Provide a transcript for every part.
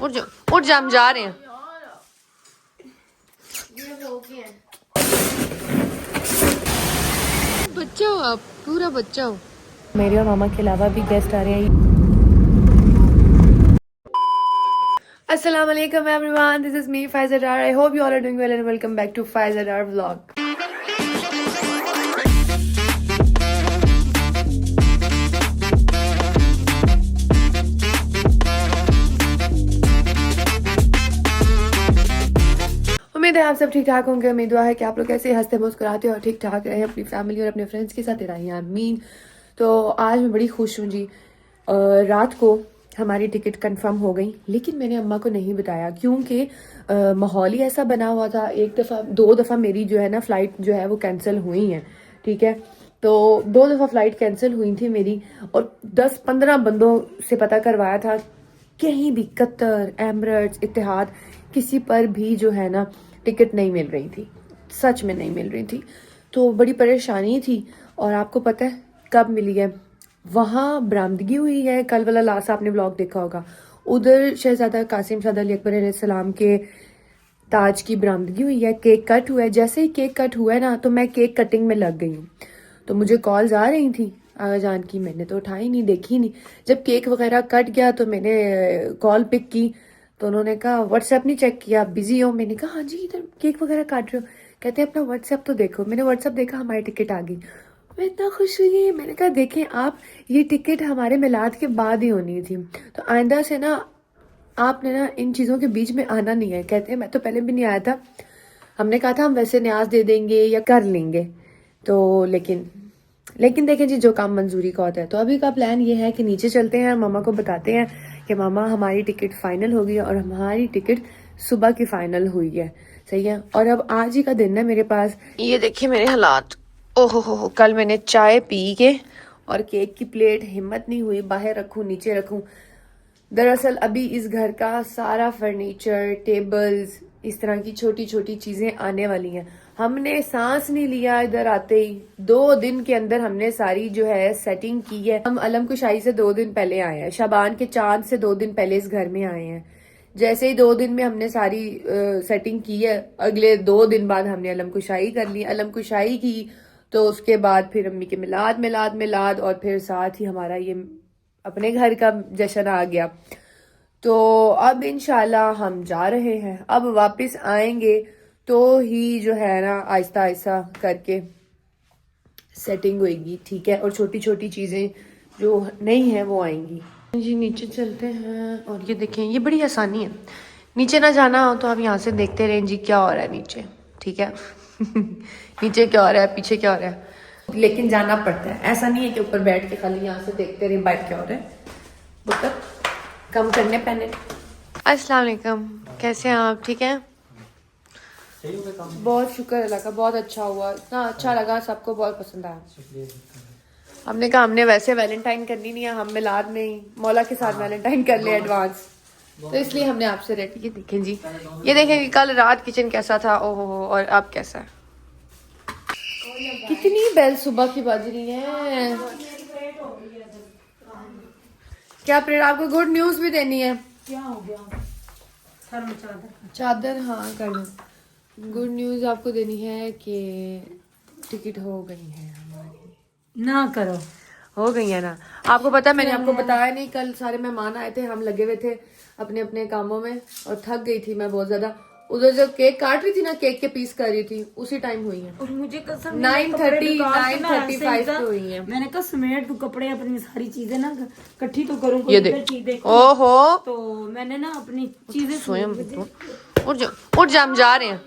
उठ जा उठ जा, हम जा रहे हैं। बच्चा हो आप, पूरा बच्चा हो। मेरे और मामा के अलावा भी गेस्ट आ रहे हैं। अस्सलाम वालेकुम everyone, this is me Faiza Dar. I hope you all are doing well and welcome back to Faiza Dar vlog. उम्मीद है आप सब ठीक ठाक होंगे। उम्मीद है कि आप लोग ऐसे हंसते मुस्कुराते और ठीक ठाक रहे अपनी फैमिली और अपने फ्रेंड्स के साथ रहिए, आमीन। तो आज मैं बड़ी खुश हूँ जी। रात को हमारी टिकट कंफर्म हो गई, लेकिन मैंने अम्मा को नहीं बताया क्योंकि माहौल ही ऐसा बना हुआ था। एक दफ़ा 2 दफ़ा मेरी जो है ना फ़्लाइट जो है वो कैंसिल हुई है, ठीक है। तो 2 दफ़ा फ़्लाइट कैंसिल हुई थी मेरी, और 10-15 बंदों से पता करवाया था, कहीं भी कतर, एमिरेट्स, इत्तेहाद, किसी पर भी जो है ना टिकट नहीं मिल रही थी, सच में नहीं मिल रही थी। तो बड़ी परेशानी थी। और आपको पता है कब मिली है? वहाँ बरामदगी हुई है, कल वाला लास्ट आपने व्लॉग देखा होगा, उधर शहजादा कासिम शाद अली अकबर अलैहिस्सलाम के ताज की बरामदगी हुई है, केक कट हुआ है। जैसे ही केक कट हुआ है ना, तो मैं केक कटिंग में लग गई हूँ। तो मुझे कॉल्स आ रही थी आगा जान की, मैंने तो उठाई नहीं, देखी नहीं। जब केक वगैरह कट गया तो मैंने कॉल पिक की, तो उन्होंने कहा व्हाट्सएप नहीं चेक किया, बिजी हो? मैंने कहा हाँ जी, इधर केक वगैरह काट रहे हो। कहते हैं अपना व्हाट्सएप तो देखो। मैंने व्हाट्सएप देखा, हमारी टिकट आ गई। मैं इतना खुश हुई। मैंने कहा देखें आप, ये टिकट हमारे मिलाद के बाद ही होनी थी। तो आइंदा से ना आपने ना इन चीज़ों के बीच में आना नहीं है। कहते हैं मैं तो पहले भी नहीं आया था, हमने कहा था हम वैसे न्याज दे देंगे या कर लेंगे। तो लेकिन देखें जी, जो काम मंजूरी का होता है। तो अभी का प्लान ये है कि नीचे चलते हैं, मामा को बताते हैं कि मामा हमारी टिकट फाइनल हो गई है, और हमारी टिकट सुबह की फाइनल हुई है, सही है। और अब आज ही का दिन है मेरे पास। ये देखिए मेरे हालात, ओहो हो, कल मैंने चाय पी के और केक की प्लेट हिम्मत नहीं हुई बाहर रखूं नीचे रखूं। दरअसल अभी इस घर का सारा फर्नीचर, टेबल्स, इस तरह की छोटी छोटी चीजें आने वाली हैं। हमने सांस नहीं लिया इधर आते ही, 2 दिन के अंदर हमने सारी जो है सेटिंग की है। हम अलम कुशाई से 2 दिन पहले आए हैं, शाबान के चांद से 2 दिन पहले इस घर में आए हैं। जैसे ही 2 दिन में हमने सारी सेटिंग की है, अगले 2 दिन बाद हमने अलम कुशाई कर ली। अलम कुशाई की तो उसके बाद फिर अम्मी के मिलाद मिलाद मिलाद, और फिर साथ ही हमारा ये अपने घर का जश्न आ गया। तो अब इंशाल्लाह हम जा रहे हैं। अब वापस आएंगे तो ही जो है ना आहिस्ता आहिस्ता करके सेटिंग होएगी, ठीक है। और छोटी छोटी चीज़ें जो नहीं है वो आएंगी जी। नीचे चलते हैं, और ये देखें, ये बड़ी आसानी है। नीचे ना जाना हो तो आप यहाँ से देखते रहें जी क्या हो रहा है नीचे, ठीक है। नीचे क्या हो रहा है, पीछे क्या हो रहा है, लेकिन जाना पड़ता है। ऐसा नहीं है कि ऊपर बैठ के खाली यहाँ से देखते रहे बाहर क्या हो रहा है। बुकर कम करने पहने। अस्सलाम वालेकुम, कैसे हैं आप? ठीक है, बहुत शुक्र अल्लाह का, बहुत अच्छा हुआ, इतना अच्छा लगा, सबको बहुत पसंद आया। हमने कहा हमने वैसे वैलेंटाइन करनी नहीं है, हम मिलाद में ही मौला के साथ वैलेंटाइन कर ले एडवांस, तो इसलिए हमने आपसे रेडी। ये देखें जी, ये देखें कि कल रात किचन कैसा था, ओहो हो, और अब कैसा है। कितनी बेल सुबह की बज रही है। क्या प्रेरणा, आपको गुड न्यूज भी देनी है? क्या हो गया? चादर हाँ कर लो। गुड न्यूज आपको देनी है कि टिकट हो गई है हमारी। ना करो, हो गई है ना। आपको पता है, मैंने आपको बताया नहीं, कल सारे मेहमान आए थे, हम लगे हुए थे अपने अपने कामों में, और थक गई थी मैं बहुत ज्यादा। उधर जब केक काट रही थी ना, केक के पीस कर रही थी, उसी टाइम हुई है। और मुझे कसम 9:30 9:35 पे हुई है। मैंने कहा समेट तू कपड़े अपनी सारी चीजें ना इकट्ठी तो करूँ। ये देख, ओहो, तो मैंने ना अपनी चीजें स्वयं उठ जा, हम जा रहे हैं।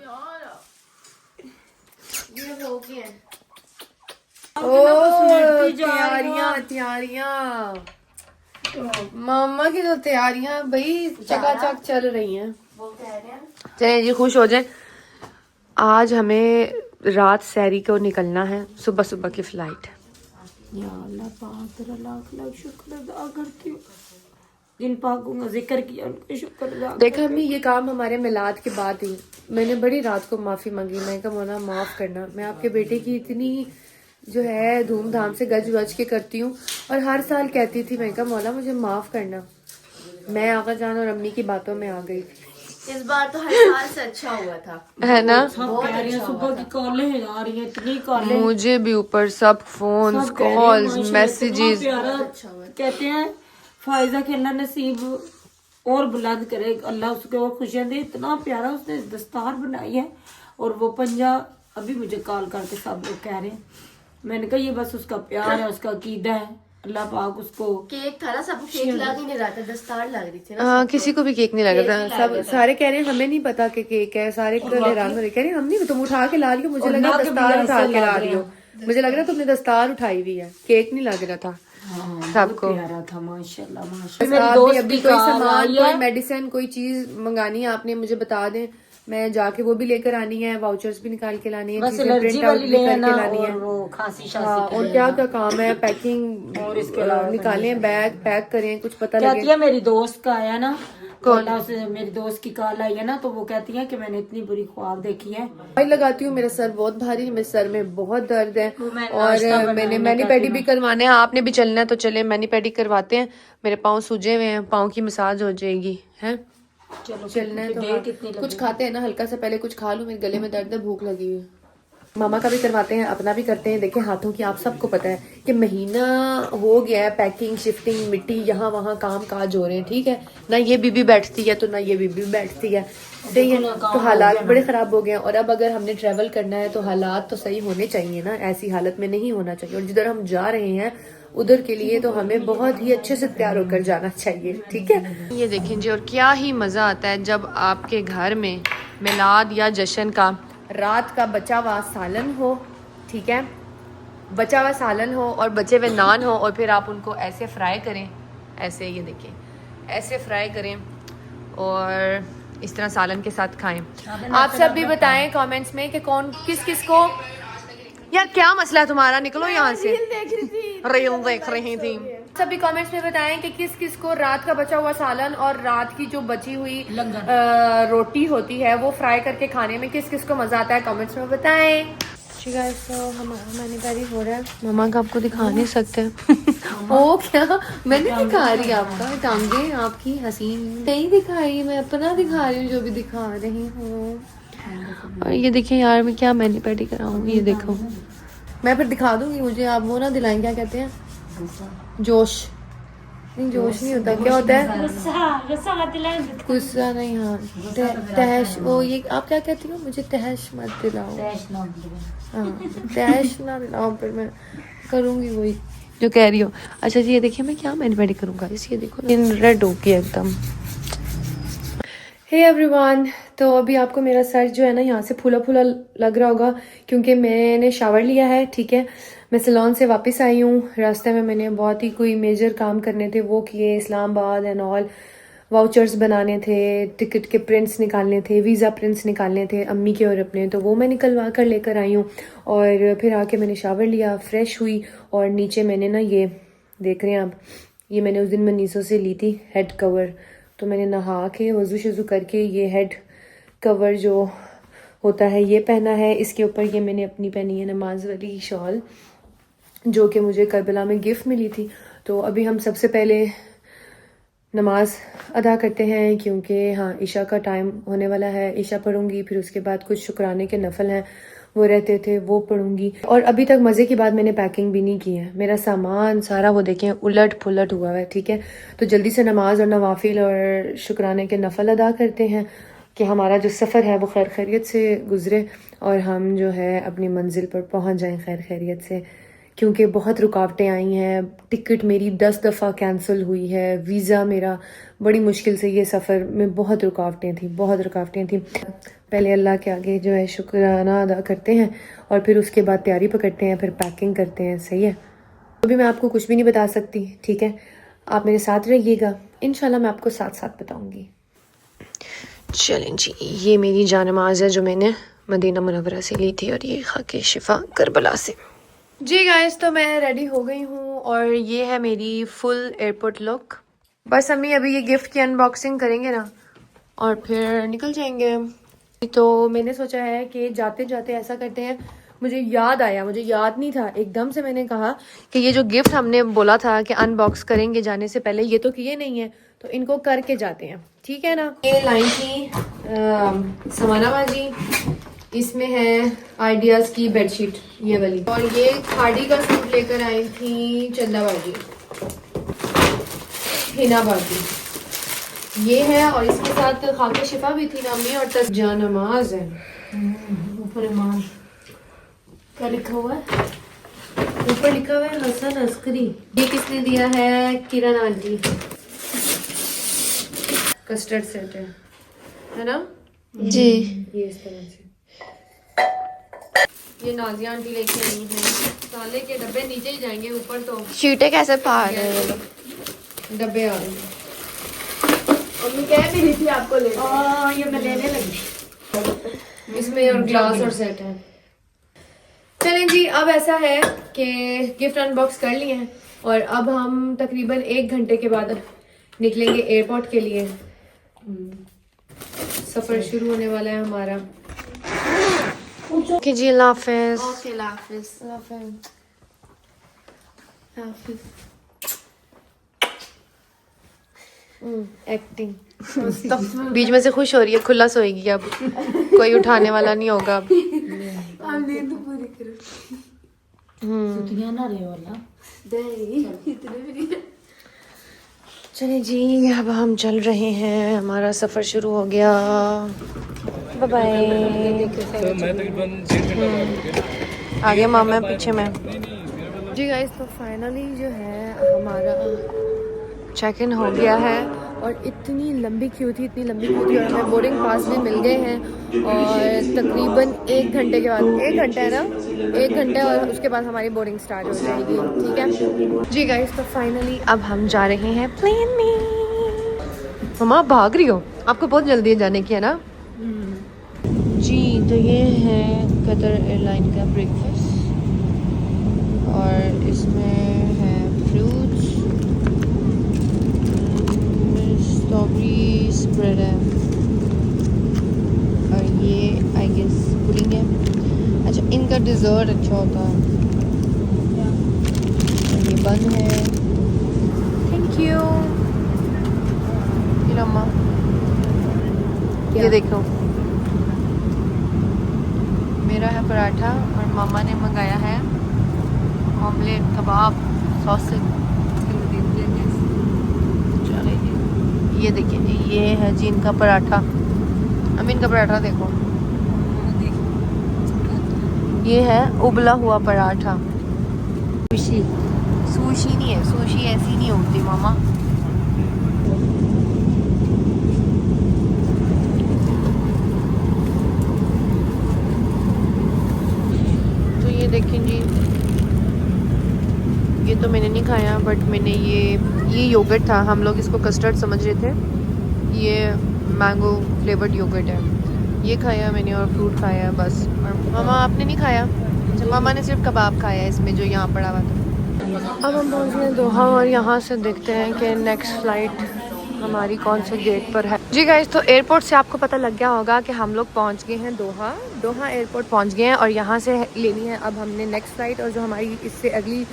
तैयारियां मामा की तो तैयारियां भाई चकाचक चल रही हैं। चलिए जी, खुश हो जाए। आज हमें रात सैरी को निकलना है, सुबह सुबह की फ्लाइट। या अल्लाह पाक तेरा लाख लाख शुक्र अदा करती हूँ, जिन पाकों का जिक्र किया उनका शुक्र अदा। देखा अम्मी, ये काम हमारे मिलाद के बाद ही मैंने बड़ी रात को माफी मांगी। मैं कहा मौला माफ करना, मैं आपके बेटे की इतनी जो है धूमधाम से गज वज के करती हूँ, और हर साल कहती थी, मैं कहा मौला मुझे माफ करना। मैं आका जान और अम्मी की बातों में आ गई इस बार तो हर साल से अच्छा हुआ था। है ना। सब कह रहे हैं सुबह की कॉलें आ रही हैं, इतनी कॉलें। मुझे भी ऊपर सब फोन सब कह रहे हैं, कॉल्स माशाल्लाह, मैसेजेस। इतना प्यारा कहते हैं फायजा के अल्लाह नसीब और बुलंद करे, अल्लाह उसको और खुशियां दे। इतना प्यारा उसने दस्तार बनाई है। और वो पंजा अभी मुझे कॉल करके सब लोग कह रहे हैं। मैंने कहा ये बस उसका प्यार है, उसका अकीदा है। अल्लाह पाक उसको। केक था ना, सबको केक लग ही नहीं रहा था, दस्तार लग रही थी ना। हाँ किसी को भी केक नहीं लग रहा था। सब सारे कह रहे हैं हमें नहीं पता कि केक है। सारे हैरान हो रहे कह रहे हैं हम नहीं, तुम उठा के ला रही हो। मुझे लगा ना के दस्तार भी उठा ऐसे के ला लग रही रहे हो। मुझे लग रहा तुमने दस्तार उठाई हुई है, केक नहीं लग रहा था हाँ, सबको। बहुत प्यारा था माशाल्लाह बस माशाल्लाह। आप भी अभी कोई सामान है। कोई मेडिसिन कोई चीज मंगानी है आपने मुझे बता दें, मैं जाके वो भी लेकर आनी है। वाउचर्स भी निकाल के लानी है, बस चीजें एलर्जी प्रिंट आउट वाली भी ले करके आना लानी है। और वो खांसी शांसी हाँ की और ले क्या आना। क्या काम है, पैकिंग और इसके अलावा निकालें, बैग पैक करें, कुछ पता कहती लगे। है मेरी दोस्त का आया ना, कौन? अल्लाह से मेरी दोस्त की कॉल आई है ना, तो वो कहती है कि मैंने इतनी बुरी ख्वाब देखी है। दवाई लगाती हूँ, मेरा सर बहुत भारी है, मेरे सर में बहुत दर्द है। तो मैं नाश्ता और बनाने मैंने का मैनी पेडी भी करवाने हैं। आपने भी चलना है तो चले, मैनी पेडी करवाते हैं। मेरे पाँव सूजे हुए हैं, पाँव की मसाज हो जाएगी है। चलो चलना है तो देर हाँ। कितनी लगी? कुछ खाते हैं ना हल्का सा, पहले कुछ खा लूं, मेरे गले में दर्द है, भूख लगी हुई है। मामा का भी करवाते हैं, अपना भी करते हैं। देखिए हाथों की आप सबको पता है कि महीना हो गया है, पैकिंग शिफ्टिंग मिट्टी यहाँ वहाँ काम काज हो रहे हैं। ठीक है ना, ये बीबी बैठती है तो ना ये बीबी बैठती है। सही है, तो हालात बड़े खराब हो गए हैं। और अब अगर हमने ट्रेवल करना है तो हालात तो सही होने चाहिए ना, ऐसी हालत में नहीं होना चाहिए। और जिधर हम जा रहे हैं उधर के लिए तो हमें बहुत ही अच्छे से तैयार होकर जाना चाहिए। ठीक है, ये देखें जी, और क्या ही मज़ा आता है जब आपके घर में मिलाद या जश्न का रात का बचा हुआ सालन हो। ठीक है, बचा हुआ सालन हो और बचे हुए नान हो, और फिर आप उनको ऐसे फ्राई करें, ऐसे ये देखें, ऐसे फ्राई करें और इस तरह सालन के साथ खाएं। आप सब भी बताएं कमेंट्स में कि कौन किस किस को। यार क्या मसला है तुम्हारा, निकलो यहाँ से। रील देख रही थी। सभी कमेंट्स में बताएं कि किस किस को रात का बचा हुआ सालन और रात की जो बची हुई रोटी होती है वो फ्राई करके खाने में किस किस को मजा आता है, कमेंट्स में बताएं। तो हमारा मैनिपेरी हो रहा है। मम्मा का आपको दिखा नहीं सकते। ओ क्या, मैंने दिखा रही आपका टांगे, आपकी हसीन नहीं दिखा रही, मैं अपना दिखा रही हूँ जो भी दिखा रही हूँ। और ये देखिए यार मैं क्या मैनिपेरी कराऊँ, ये देखो मैं फिर दिखा दूंगी। मुझे आप वो ना दिलाएं, क्या कहते हैं, जोश नहीं, जोश नहीं होता, क्या होता है, गुस्सा नहीं, हाँ तहश, वो ये आप क्या कहती हो, मुझे तहश मत दिलाओ। हाँ तहश ना दिलाओ, फिर मैं करूँगी वही जो कह रही हो। अच्छा जी ये देखिए मैं क्या मैनिपेरी करूँगा, इस ये देखो रेड हो गया एकदम। हे एवरीवन, तो अभी आपको मेरा सर जो है ना यहाँ से फूला फूला लग रहा होगा क्योंकि मैंने शावर लिया है। ठीक है, मैं सैलून से वापस आई हूँ। रास्ते में मैंने बहुत ही कोई मेजर काम करने थे, वो किए, इस्लामाबाद एंड ऑल, वाउचर्स बनाने थे, टिकट के प्रिंट्स निकालने थे, वीज़ा प्रिंट्स निकालने थे अम्मी के और अपने, तो वो मैं निकलवा कर लेकर आई हूँ। और फिर आके मैंने शावर लिया, फ्रेश हुई, और नीचे मैंने ना ये देख रहे हैं आप, ये मैंने उस दिन मनीसो से ली थी हेड कवर। तो मैंने नहा के वज़ू शज़ू करके ये हेड कवर जो होता है ये पहना है। इसके ऊपर ये मैंने अपनी पहनी है नमाज वाली शॉल जो कि मुझे करबला में गिफ्ट मिली थी। तो अभी हम सबसे पहले नमाज अदा करते हैं क्योंकि हाँ इशा का टाइम होने वाला है। इशा पढ़ूंगी, फिर उसके बाद कुछ शुक्राने के नफल हैं वो रहते थे वो पढ़ूंगी। और अभी तक मज़े की बात मैंने पैकिंग भी नहीं की है, मेरा सामान सारा वो देखें उलट पुलट हुआ है। ठीक है, तो जल्दी से नमाज और नवाफिल और शुक्राने के नफल अदा करते हैं कि हमारा जो सफ़र है वो खैर खैरियत से गुजरे और हम जो है अपनी मंजिल पर पहुंच जाएं खैर खैरियत से। क्योंकि बहुत रुकावटें आई हैं, टिकट मेरी 10 दफ़ा कैंसिल हुई है, वीज़ा मेरा बड़ी मुश्किल से, ये सफ़र में बहुत रुकावटें थी, बहुत रुकावटें थी। पहले अल्लाह के आगे जो है शुक्राना अदा करते हैं और फिर उसके बाद तैयारी पकड़ते हैं, फिर पैकिंग करते हैं। सही है, अभी मैं आपको कुछ भी नहीं बता सकती। ठीक है, आप मेरे साथ रहिएगा, इंशाल्लाह मैं आपको साथ साथ बताऊँगी। चलें जी, ये मेरी जानमाज़ है जो मैंने मदीना मुनव्वरा से ली थी और ये खाके शिफा करबला से। जी गाइस, तो मैं रेडी हो गई हूँ और ये है मेरी फुल एयरपोर्ट लुक। बस अम्मी अभी ये गिफ्ट की अनबॉक्सिंग करेंगे ना और फिर निकल जाएंगे। तो मैंने सोचा है कि जाते जाते ऐसा करते हैं, मुझे याद आया, मुझे याद नहीं था, एकदम से मैंने कहा कि ये जो गिफ्ट हमने बोला था कि अनबॉक्स करेंगे जाने से पहले, ये तो किए नहीं है, तो इनको करके जाते हैं, ठीक है ना। ये लाई थी समाना बाजी, इसमें है आइडियाज की बेडशीट ये वाली, और ये खाड़ी का सूट लेकर आई थी चंदा बाजी, हिना बाजी ये है, और इसके साथ खाके शिफा भी थी नामी और तस्जा नमाज है। ऊपर ईमान क्या लिखा हुआ है? ऊपर लिखा हुआ है हसन अस्करी। ये किसने दिया है? किरण आंटी। कस्टर्ड सेट है ना जी। ये इस तरह से ये नाजिया आंटी लेके आई हैं। साले के डब्बे नीचे ही जाएंगे, ऊपर तो शीटें कैसे फाड़ रहे हैं ये लोग? डब्बे आ रहे हैं। मम्मी कह भी रही थी आपको ले, ये मैं लेने लगी। इसमें और ग्लास और सेट है। चलें जी, अब ऐसा है कि गिफ्ट अनबॉक्स कर लिए हैं और अब हम तकरीबन 1 घंटे के बाद निकलेंगे एयरपोर्ट के लिए। सफर शुरू होने वाला है हमारा। ओके जी, अल्लाह हाफिज़। ओके, अल्लाह हाफिज़। एक्टिंग बीच में से खुश हो रही है, खुला सोएगी अब, कोई उठाने वाला नहीं होगा अब। सुतियां ना रहे वाला। चले जी, अब हम चल रहे हैं, हमारा सफ़र शुरू हो गया। Bye bye. आगे मामा पीछे मैं। जी गाइस, तो फाइनली जो है हमारा चेक इन हो गया है और इतनी लंबी क्यू थी और हमें बोर्डिंग पास भी मिल गए हैं और तकरीबन 1 घंटे के बाद, 1 घंटा है ना, 1 घंटे और उसके बाद हमारी बोर्डिंग स्टार्ट हो जाएगी, ठीक है जी गाइस। तो फाइनली अब हम जा रहे हैं प्लेन में। मम्मा आप भाग रही हो, आपको बहुत जल्दी जाने की है ना जी। तो ये है कतर एयरलाइन का ब्रेकफास्ट और इसमें है फ्रूट्स, स्ट्रॉबेरी स्प्रेड है और ये आई गेस पुडिंग है। अच्छा, इनका डिज़र्ट अच्छा होता है। और ये बन है। थैंक यू अम्मा। ये देखो, मेरा है पराठा और मामा ने मंगाया है ऑमलेट कबाब सॉसेज। ये देखिए, ये है जी इनका पराठा। अब इनका पराठा देखो, ये है उबला हुआ पराठा। सुशी नहीं है, सुशी ऐसी नहीं होती मामा। तो ये देखें जी, ये तो मैंने नहीं खाया, बट मैंने ये योगर्ट था, हम लोग इसको कस्टर्ड समझ रहे थे, ये मैंगो फ्लेवर्ड योगर्ट है, ये खाया मैंने और फ्रूट खाया बस। और मामा आपने नहीं खाया? अच्छा, मामा ने सिर्फ कबाब खाया इसमें जो यहाँ पड़ा हुआ था। अब हम पहुँच गए दोहा और यहाँ से देखते हैं कि नेक्स्ट फ़्लाइट हमारी कौन से गेट पर है। जी गाइस, तो एयरपोर्ट से आपको पता लग गया होगा कि हम लोग पहुँच गए हैं दोहा एयरपोर्ट पहुँच गए हैं और यहाँ से लेनी है अब हमने नेक्स्ट फ़्लाइट, और जो हमारी इससे अगली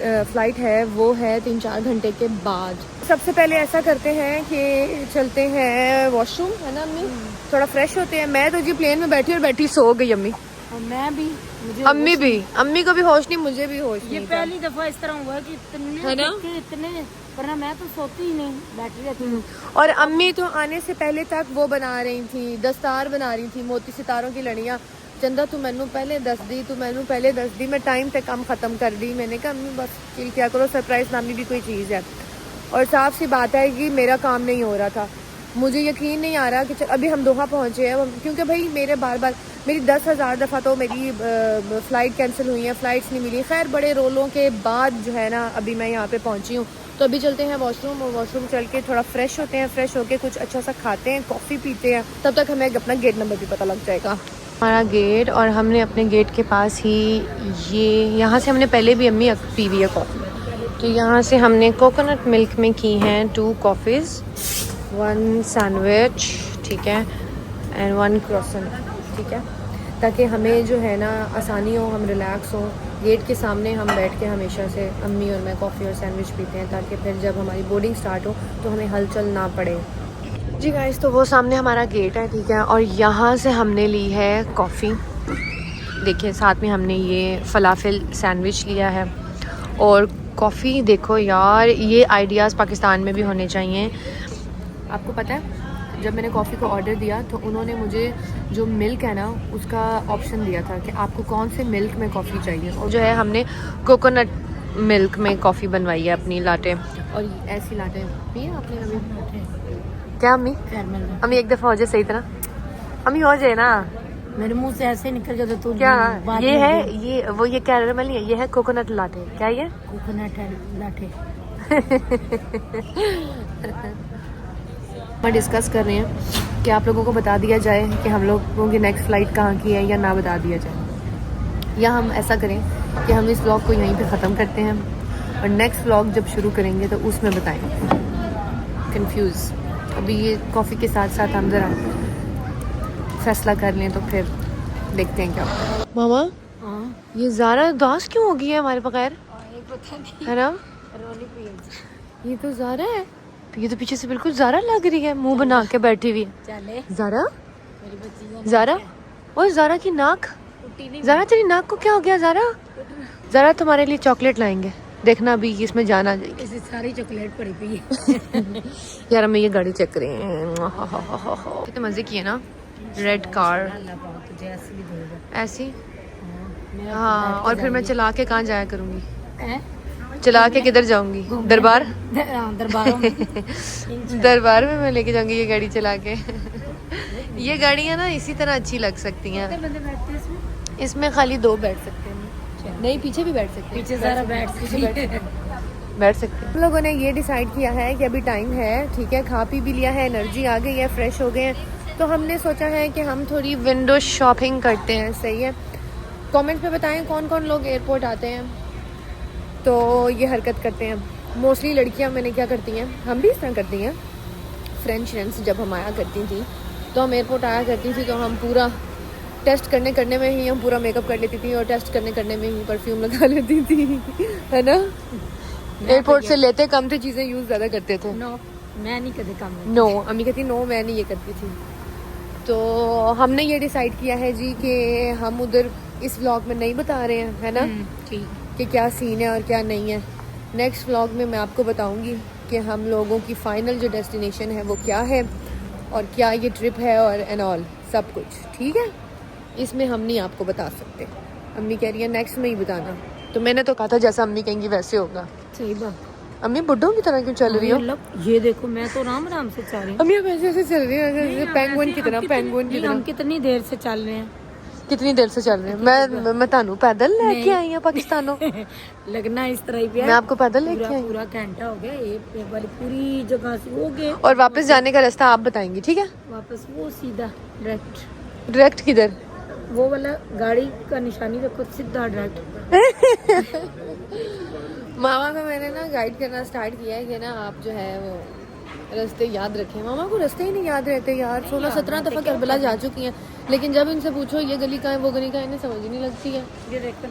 फ़्लाइट है वो है 3-4 घंटे के बाद। सबसे पहले ऐसा करते हैं कि चलते हैं वॉशरूम, है ना अम्मी, थोड़ा फ्रेश होते हैं। मैं तो जी प्लेन में बैठी सो गई अम्मी, और मैं भी, अम्मी को भी होश नहीं, मुझे भी होश ये नहीं। पहली दफा इस तरह हुआ कि है ना? इतने वरना मैं तो सोती ही नहीं, बैठी रहती हूँ। और अम्मी तो आने से पहले तक वो बना रही थी, दस्तार बना रही थी, मोती सितारों की लड़ियाँ। चंदा तू मैनू पहले दस दी, मैं टाइम पे काम ख़त्म कर दी। मैंने कहा अम्मी बस चिल क्या करो, सरप्राइज़ नामी भी कोई चीज़ है। और साफ सी बात है कि मेरा काम नहीं हो रहा था, मुझे यकीन नहीं आ रहा कि अभी हम दोहा पहुँचे हैं, क्योंकि भाई मेरे बार मेरी 10,000 दफ़ा तो मेरी फ़्लाइट कैंसिल हुई है, फ़्लाइट्स नहीं मिली। खैर बड़े रोलों के बाद जो है ना अभी मैं यहाँ पे पहुँची हूँ। तो अभी चलते हैं वॉशरूम, और वॉशरूम चल के थोड़ा फ्रेश होते हैं, फ्रेश होके कुछ अच्छा सा खाते हैं, कॉफ़ी पीते हैं, तब तक हमें अपना गेट नंबर भी पता लग जाएगा। हमारा गेट, और हमने अपने गेट के पास ही यहाँ से हमने पहले भी अम्मी पी हुई है कॉफ़ी। तो यहाँ से हमने कोकोनट मिल्क में की हैं 2 कॉफ़ीज़, 1 सैंडविच, ठीक है, एंड 1 क्रॉसन, ठीक है। ताकि हमें जो है ना आसानी हो, हम रिलैक्स हो। गेट के सामने हम बैठ के हमेशा से अम्मी और मैं कॉफ़ी और सैंडविच पीते हैं, ताकि फिर जब हमारी बोर्डिंग स्टार्ट हो तो हमें हलचल ना पड़े। जी गाइस, तो वो सामने हमारा गेट है, ठीक है, और यहाँ से हमने ली है कॉफ़ी। देखिए साथ में हमने ये फलाफिल सैंडविच लिया है और कॉफ़ी। देखो यार, ये आइडियाज़ पाकिस्तान में भी होने चाहिए। आपको पता है, जब मैंने कॉफ़ी को ऑर्डर दिया तो उन्होंने मुझे जो मिल्क है ना उसका ऑप्शन दिया था कि आपको कौन से मिल्क में कॉफ़ी चाहिए, और जो है हमने कोकोनट मिल्क में कॉफ़ी बनवाई है अपनी लाटे। और ऐसी लाटे पी है आपने अभी? क्या अम्मी? अम्मी एक दफ़ा हो जाए सही तरह, अम्मी हो जाए ना, मेरे मुंह से ऐसे निकल गया तो क्या ये है? ये वो ये कैरमल नहीं है, ये है कोकोनट लाटे। क्या ये? कोकोनट है लाटे। हम डिस्कस कर रहे हैं कि आप लोगों को बता दिया जाए कि हम लोगों की नेक्स्ट फ़्लाइट कहाँ की है, या ना बता दिया जाए, या हम ऐसा करें कि हम इस व्लॉग को यहीं पे ख़त्म करते हैं और नेक्स्ट व्लॉग जब शुरू करेंगे तो उसमें बताएंगे। कंफ्यूज अभी ये कॉफ़ी के साथ साथ हम ज़रा फैसला कर लें तो फिर देखते हैं क्या होता है। मामा, ये ज़ारा उदास क्यों हो गई है हमारे बगैर? है ना, ये तो ज़ारा है, ये तो पीछे से बिल्कुल ज़ारा लग रही है, मुंह बना के बैठी हुई है। ज़ारा, ज़ारा, और ज़ारा की नाक, ज़ारा तेरी नाक को क्या हो गया? ज़ारा, ज़ारा तुम्हारे लिए चॉकलेट लाएंगे, देखना अभी इसमें जान आ जाएगी। इसे सारी चॉकलेट पड़ी हुई है। यार हमें ये गाड़ी चेक करें, कितने मजे की है ना, रेड कार ऐसी। हाँ, और फिर मैं चला के कहाँ जाया करूँगी? चला के किधर जाऊंगी? दरबार? दरबार में मैं लेके जाऊंगी ये गाड़ी चला के। ये गाड़ियाँ ना इसी तरह अच्छी लग सकती हैं। इसमें खाली 2 बैठ सकते हैं, नहीं पीछे भी बैठ सकते हैं, पीछे ज़रा बैठ सकते हैं। हम लोगों ने ये डिसाइड किया है कि अभी टाइम है, ठीक है, खा पी भी लिया है, एनर्जी आ गई है, फ्रेश हो गए हैं, तो हमने सोचा है कि हम थोड़ी विंडो शॉपिंग करते हैं। सही है, कमेंट्स में बताएं कौन कौन लोग एयरपोर्ट आते हैं तो ये हरकत करते हैं। मोस्टली लड़कियां मैंने क्या करती हैं, हम भी इस तरह करती हैं। फ्रेंड्स जब हम आया करती थी तो हम एयरपोर्ट आया करती थी तो हम पूरा टेस्ट करने में ही हम पूरा मेकअप कर लेती थी और टेस्ट करने में ही परफ्यूम लगा लेती थी, है ना। एयरपोर्ट से लेते कम थे चीज़ें, यूज़ ज़्यादा करते थे। नो, मैं नहीं कभी काम। नो, अम्मी कहती नो मैं नहीं ये करती थी। तो हमने ये डिसाइड किया है जी कि हम उधर इस व्लॉग में नहीं बता रहे हैं, है ना, ठीक, कि क्या सीन है और क्या नहीं है। नेक्स्ट व्लॉग में मैं आपको बताऊंगी कि हम लोगों की फाइनल जो डेस्टिनेशन है वो क्या है और क्या ये ट्रिप है और एंड ऑल सब कुछ, ठीक है। इसमें हम नहीं आपको बता सकते, अम्मी कह रही है नेक्स्ट में ही बताना, तो मैंने तो कहा था जैसा अम्मी कहेंगी वैसे होगा। सही बात। अम्मी बुड्ढों की तरह क्यों चल रही हो? ये देखो, मैं तो आराम से चल रही हूँ। अम्मी आप ऐसे चल रही हो पेंगुइन की तरह, पेंगुइन की तरह। हम कितनी देर से चल रहे हैं? कितनी देर से चल रहे हैं? मैं तानू पैदल लेके आई हूँ पाकिस्तानों। लगना इस तरह ही पे मैं आपको पैदल लेके आई, पूरा घंटा हो गया, ये वाली पूरी जगह से हो गए, और वापस जाने का रास्ता आप बताएंगी, ठीक है। वापस वो सीधा डायरेक्ट किधर? वो वाला गाड़ी का निशानी देखो, सीधा डायरेक्ट। मामा को मैंने ना गाइड करना स्टार्ट किया है कि ना आप जो है वो रास्ते याद रखें। मामा को रास्ते ही नहीं याद रहते यार, 16-17 दफ़ा करबला जा चुकी हैं, लेकिन जब इनसे पूछो ये गली का है वो गली का है, इन्हें समझ ही नहीं लगती है। ये देखो,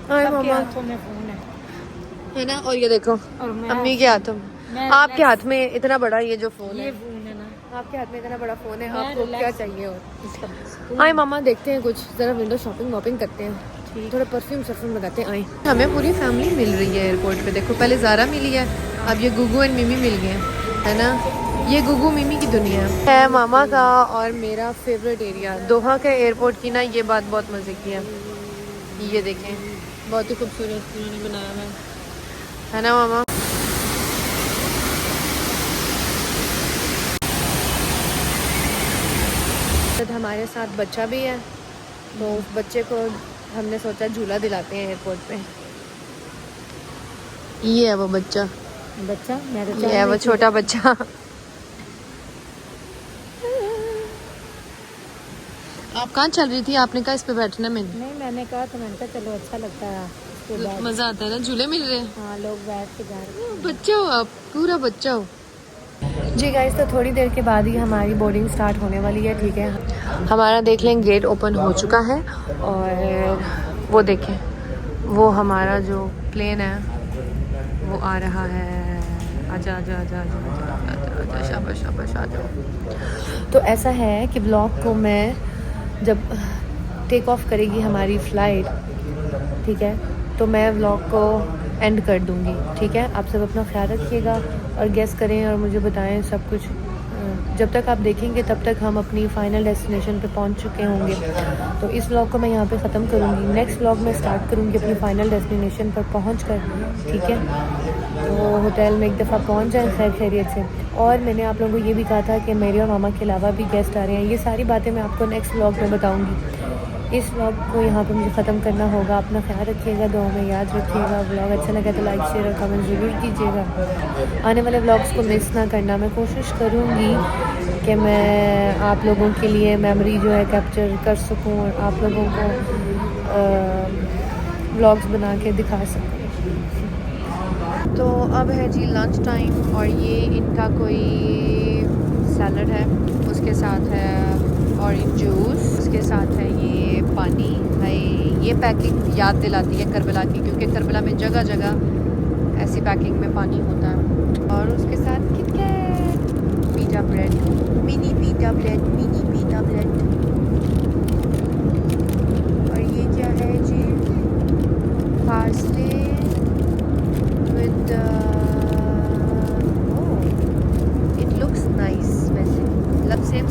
हाय मामा, हाथों में फोन है ना, और ये देखो और मैं अम्मी के हाथों में, आपके हाथ में इतना बड़ा ये जो फोन है, फोन है ना, आपके हाथ में इतना बड़ा फोन है, आपको क्या चाहिए और। आए मामा देखते हैं कुछ, जरा विंडो शॉपिंग वॉपिंग करते हैं, थोड़ा परफ्यूम लगाते हैं। आए, हमें पूरी फैमिली मिल रही है एयरपोर्ट पे। देखो पहले ज़ारा मिली है, अब ये गुगू एंड मिमी मिल गए, है ना। ये गुगू मिमी की दुनिया है मामा का और मेरा फेवरेट एरिया दोहा के एयरपोर्ट की ना। ये बात बहुत मज़े की है, ये देखें बहुत ही खूबसूरत उन्होंने बनाया हुआ है ना मामा। हमारे साथ बच्चा भी है, तो उस बच्चे को हमने सोचा झूला दिलाते हैं एयरपोर्ट पे। ये है वो बच्चा, ये है वो छोटा बच्चा। आप कहाँ चल रही थी? आपने कहा इस पे बैठना में? नहीं, मैंने कहा तो मैंने कहा चलो अच्छा लगता है, मजा आता है ना, झूले मिल रहे हैं। हाँ, लोग बैठ के जा रहे हैं। बच्चा हो आप, पूरा बच्चा हो। जी गाइस, तो थोड़ी देर के बाद ही हमारी बोर्डिंग स्टार्ट होने वाली है, ठीक है। हमारा देख लें गेट ओपन हो चुका है और वो देखें, वो हमारा जो प्लेन है वो आ रहा है। आजा आजा आजा आजा आजा आजा आजा, शाबाश शाबाश, आ जाओ। तो ऐसा है कि ब्लॉग को मैं जब टेक ऑफ करेगी हमारी फ़्लाइट, ठीक है, तो मैं व्लॉग को एंड कर दूंगी, ठीक है। आप सब अपना ख्याल रखिएगा और गेस करें और मुझे बताएं सब कुछ। जब तक आप देखेंगे तब तक हम अपनी फ़ाइनल डेस्टिनेशन पे पहुंच चुके होंगे। तो इस व्लॉग को मैं यहाँ पे ख़त्म करूँगी। नेक्स्ट व्लॉग में स्टार्ट करूँगी अपनी फ़ाइनल डेस्टिनेशन पर पहुँच कर, ठीक है। तो होटल में एक दफ़ा पहुँच जाए खैर खैरियत से। और मैंने आप लोगों को ये भी कहा था कि मेरे और मामा के अलावा भी गेस्ट आ रहे हैं। ये सारी बातें मैं आपको नेक्स्ट व्लॉग में बताऊँगी। इस व्लॉग को यहाँ पे मुझे ख़त्म करना होगा। अपना ख्याल रखिएगा, दुआ में याद रखिएगा। व्लॉग अच्छा लगा तो लाइक शेयर और कमेंट ज़रूर कीजिएगा। आने वाले व्लॉग्स को मिस ना करना। मैं कोशिश करूँगी कि मैं आप लोगों के लिए मेमोरी जो है कैप्चर कर सकूँ और आप लोगों को व्लॉग्स बना के दिखा सकूँ। तो अब है जी लंच टाइम और ये इनका कोई सैलड है, उसके साथ है ऑरेंज जूस, उसके साथ है ये पानी। भाई ये पैकिंग याद दिलाती है करबला की, क्योंकि करबला में जगह जगह ऐसी पैकिंग में पानी होता है। और उसके साथ KitKat, pizza bread, mini pizza bread, mini pizza bread. और ये क्या है जी, parsley with it looks nice. वैसे मतलब सेम